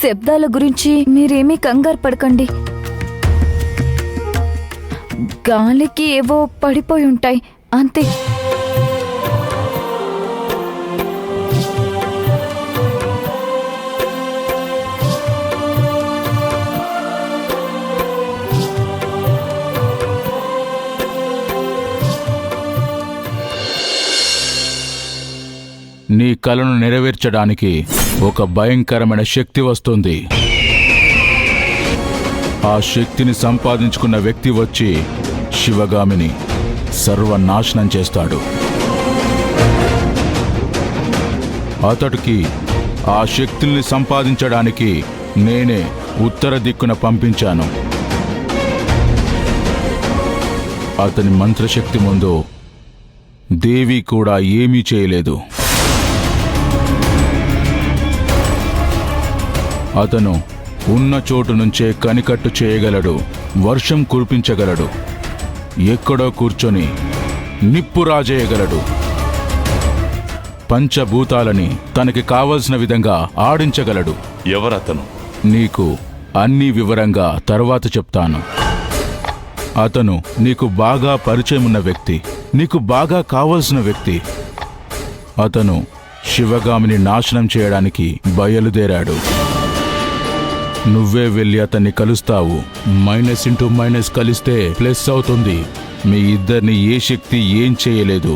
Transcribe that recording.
శబ్దాల గురించి మీరేమీ కంగారు పడకండి. గాలికి ఏవో పడిపోయి ఉంటాయి అంతే. నీ కలను నెరవేర్చడానికి ఒక భయంకరమైన శక్తి వస్తుంది. ఆ శక్తిని సంపాదించుకున్న వ్యక్తి వచ్చి శివగామిని సర్వనాశనం చేస్తాడు. అతడికి ఆ శక్తుల్ని సంపాదించడానికి నేనే ఉత్తర దిక్కున పంపించాను. అతని మంత్రశక్తి ముందు దేవి కూడా ఏమీ చేయలేదు. అతను ఉన్న చోటు నుంచే కనికట్టు చేయగలడు, వర్షం కురిపించగలడు, ఎక్కడో కూర్చొని నిప్పు రాజేయగలడు, పంచభూతాలని తనకి కావలసిన విధంగా ఆడించగలడు. ఎవరతను? నీకు అన్ని వివరంగా తర్వాత చెప్తాను. అతను నీకు బాగా పరిచయం ఉన్న వ్యక్తి, నీకు బాగా కావలసిన వ్యక్తి. అతను శివగామిని నాశనం చేయడానికి బయలుదేరాడు. నువ్వే వెళ్ళి అతన్ని కలుస్తావు. మైనస్ ఇంటూ మైనస్ కలిస్తే ప్లస్ అవుతుంది. మీ ఇద్దరిని ఏ శక్తి ఏం చేయలేదు.